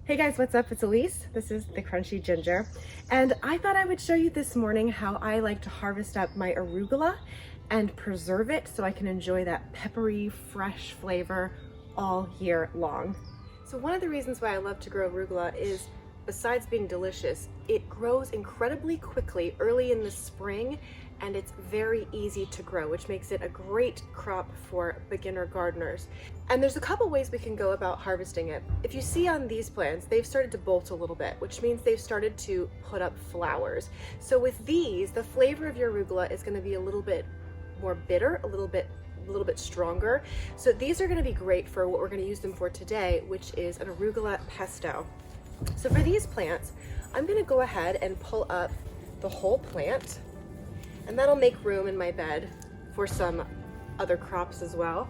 Hey guys, what's up? It's Elise. This is the Crunchy Ginger. And I thought I would show you this morning how I like to harvest up my arugula and preserve it so I can enjoy that peppery, fresh flavor all year long. So one of the reasons why I love to grow arugula is, besides being delicious, it grows incredibly quickly early in the spring, and it's very easy to grow, which makes it a great crop for beginner gardeners. And there's a couple ways we can go about harvesting it. If you see on these plants, they've started to bolt a little bit, which means they've started to put up flowers. So with these, the flavor of your arugula is going to be a little bit more bitter, a little bit stronger. So these are going to be great for what we're going to use them for today, which is an arugula pesto. So for these plants, I'm going to go ahead and pull up the whole plant, and that'll make room in my bed for some other crops as well.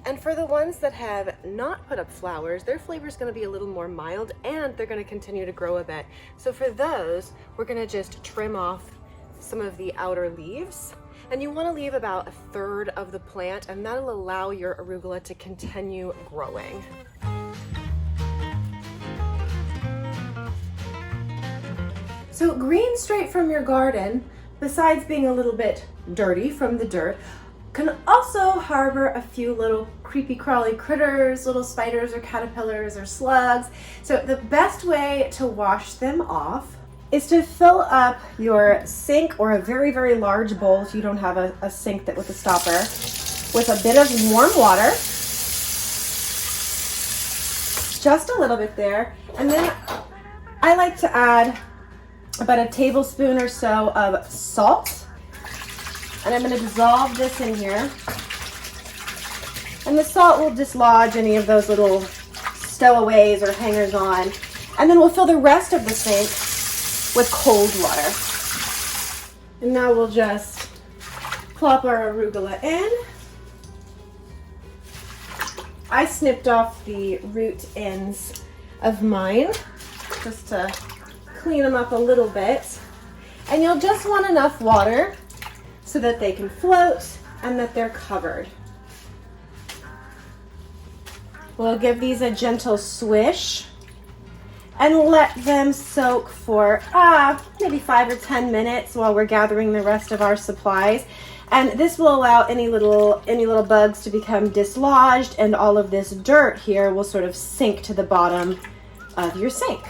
And for the ones that have not put up flowers, their flavor is going to be a little more mild, and they're going to continue to grow a bit. So for those, we're going to just trim off some of the outer leaves. And you want to leave about 1/3 of the plant, and that'll allow your arugula to continue growing. So green straight from your garden, besides being a little bit dirty from the dirt, can also harbor a few little creepy crawly critters, little spiders or caterpillars or slugs. So the best way to wash them off is to fill up your sink or a very, very large bowl, if you don't have a sink that with a stopper, with a bit of warm water. Just a little bit there. And then I like to add about a tablespoon or so of salt. And I'm going to dissolve this in here. And the salt will dislodge any of those little stowaways or hangers on. And then we'll fill the rest of the sink with cold water. And now we'll just plop our arugula in. I snipped off the root ends of mine just to clean them up a little bit. And you'll just want enough water so that they can float and that they're covered. We'll give these a gentle swish and let them soak for maybe 5 or 10 minutes while we're gathering the rest of our supplies. And this will allow any little bugs to become dislodged, and all of this dirt here will sort of sink to the bottom of your sink.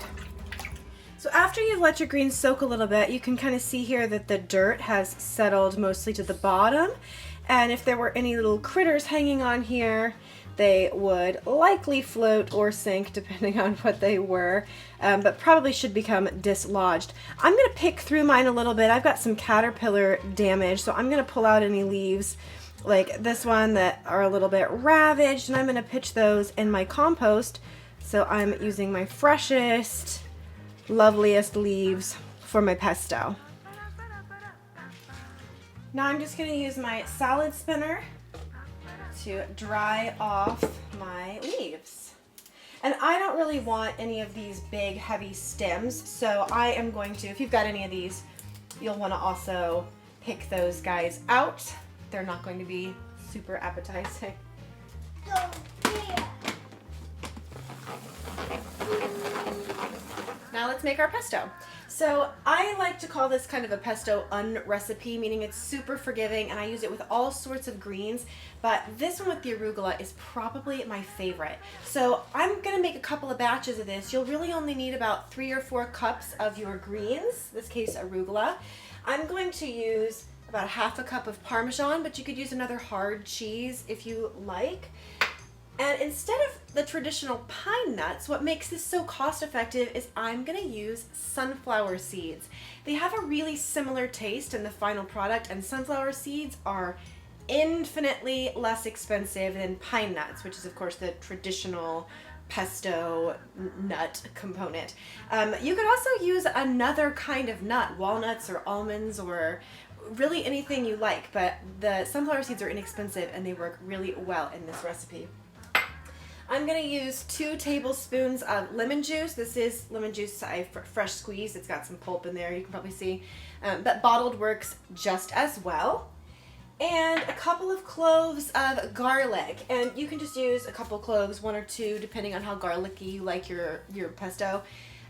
So after you've let your greens soak a little bit, you can kind of see here that the dirt has settled mostly to the bottom. And if there were any little critters hanging on here, they would likely float or sink depending on what they were, but probably should become dislodged. I'm going to pick through mine a little bit. I've got some caterpillar damage, so I'm going to pull out any leaves like this one that are a little bit ravaged, and I'm going to pitch those in my compost. So I'm using my freshest, loveliest leaves for my pesto. Now I'm just going to use my salad spinner to dry off my leaves. And I don't really want any of these big heavy stems, so I am going to, if you've got any of these, you'll want to also pick those guys out. They're not going to be super appetizing. Now let's make our pesto. So I like to call this kind of a pesto recipe, meaning it's super forgiving, and I use it with all sorts of greens, but this one with the arugula is probably my favorite. So I'm going to make a couple of batches of this. You'll really only need about 3 or 4 cups of your greens, in this case arugula. I'm going to use about 1/2 cup of Parmesan, but you could use another hard cheese if you like. And instead of the traditional pine nuts, what makes this so cost effective is I'm going to use sunflower seeds. They have a really similar taste in the final product, and sunflower seeds are infinitely less expensive than pine nuts, which is of course the traditional pesto nut component. You could also use another kind of nut, walnuts or almonds or really anything you like, but the sunflower seeds are inexpensive and they work really well in this recipe. I'm going to use 2 tablespoons of lemon juice. This is lemon juice I fresh squeezed. It's got some pulp in there, you can probably see. But bottled works just as well. and a couple of cloves of garlic. And you can just use a couple cloves, 1 or 2, depending on how garlicky you like your pesto.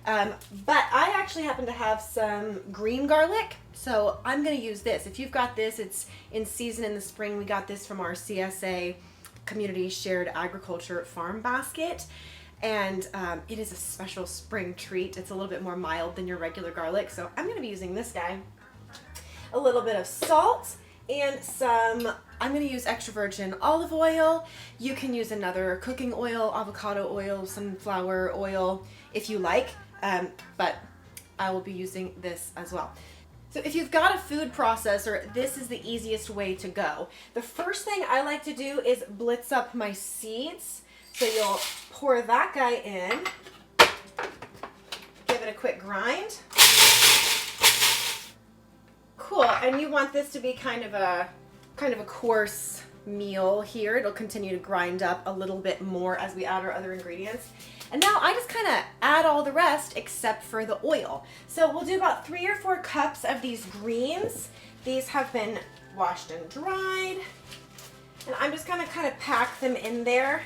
But I actually happen to have some green garlic, so I'm going to use this. If you've got this, it's in season in the spring. We got this from our CSA Community Shared Agriculture Farm Basket. And it is a special spring treat. It's a little bit more mild than your regular garlic, so I'm going to be using this guy. A little bit of salt and I'm going to use extra virgin olive oil. You can use another cooking oil, avocado oil, sunflower oil if you like, but I will be using this as well. So if you've got a food processor, this is the easiest way to go. The first thing I like to do is blitz up my seeds. So you'll pour that guy in, give it a quick grind. Cool, and you want this to be kind of a coarse meal here. It'll continue to grind up a little bit more as we add our other ingredients. And now I just kind of add all the rest except for the oil. So we'll do about 3 or 4 cups of these greens. These have been washed and dried. And I'm just gonna kind of pack them in there.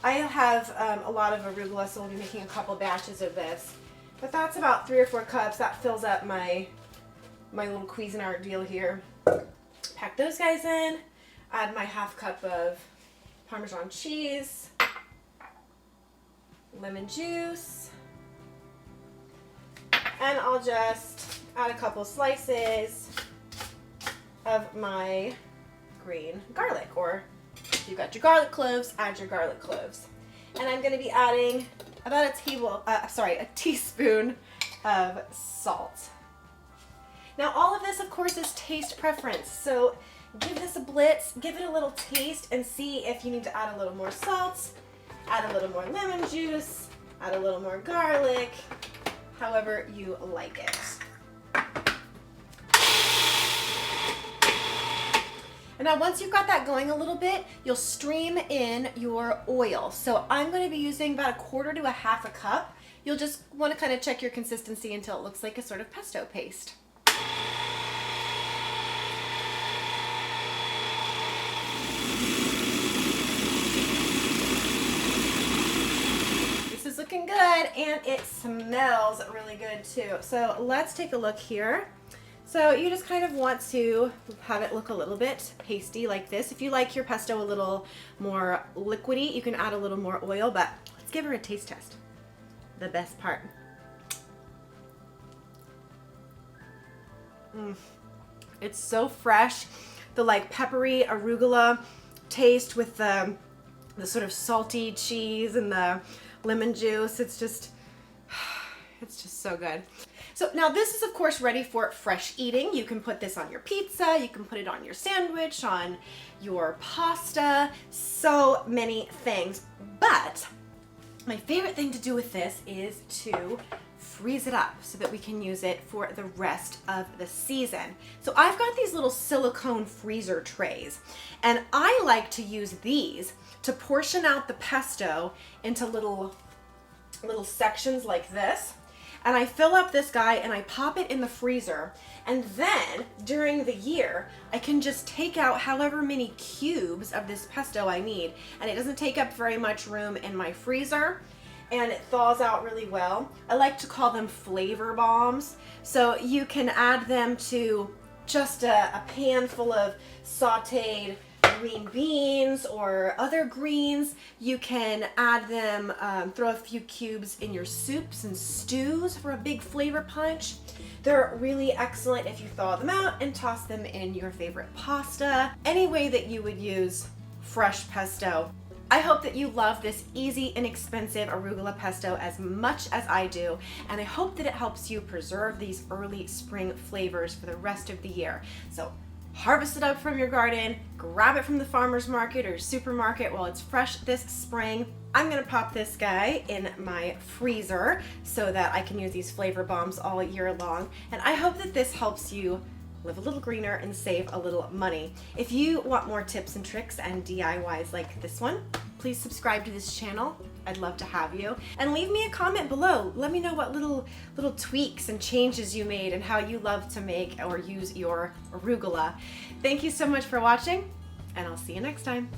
I have a lot of arugula, so we'll be making a couple batches of this. But that's about 3 or 4 cups. That fills up my little Cuisinart deal here. Pack those guys in. Add my 1/2 cup of Parmesan cheese. Lemon juice. And I'll just add a couple slices of my green garlic, or if you've got your garlic cloves, add your garlic cloves. And I'm going to be adding about a teaspoon of salt. Now all of this, of course, is taste preference. So give this a blitz, give it a little taste, and see if you need to add a little more salt, add a little more lemon juice, add a little more garlic, however you like it. And now once you've got that going a little bit, you'll stream in your oil. So I'm going to be using about 1/4 to 1/2 cup. You'll just want to kind of check your consistency until it looks like a sort of pesto paste. This is looking good, and it smells really good too. So let's take a look here. So you just kind of want to have it look a little bit pasty like this. If you like your pesto a little more liquidy, you can add a little more oil, but let's give her a taste test. The best part. It's so fresh. The like peppery arugula taste with the sort of salty cheese and the lemon juice. It's just so good. So now this is of course ready for fresh eating. You can put this on your pizza, you can put it on your sandwich, on your pasta, so many things. But my favorite thing to do with this is to freeze it up so that we can use it for the rest of the season. So I've got these little silicone freezer trays, and I like to use these to portion out the pesto into little sections like this. And I fill up this guy and I pop it in the freezer. And then during the year, I can just take out however many cubes of this pesto I need. And it doesn't take up very much room in my freezer, and it thaws out really well. I like to call them flavor bombs. So you can add them to just a pan full of sauteed green beans or other greens. You can add them, throw a few cubes in your soups and stews for a big flavor punch. They're really excellent if you thaw them out and toss them in your favorite pasta. Any way that you would use fresh pesto. I hope that you love this easy, inexpensive arugula pesto as much as I do, and I hope that it helps you preserve these early spring flavors for the rest of the year. So harvest it up from your garden, grab it from the farmer's market or supermarket while it's fresh this spring. I'm gonna pop this guy in my freezer so that I can use these flavor bombs all year long. And I hope that this helps you live a little greener and save a little money. If you want more tips and tricks and DIYs like this one, please subscribe to this channel I'd love to have you. And leave me a comment below. Let me know what little tweaks and changes you made and how you love to make or use your arugula. Thank you so much for watching, and I'll see you next time.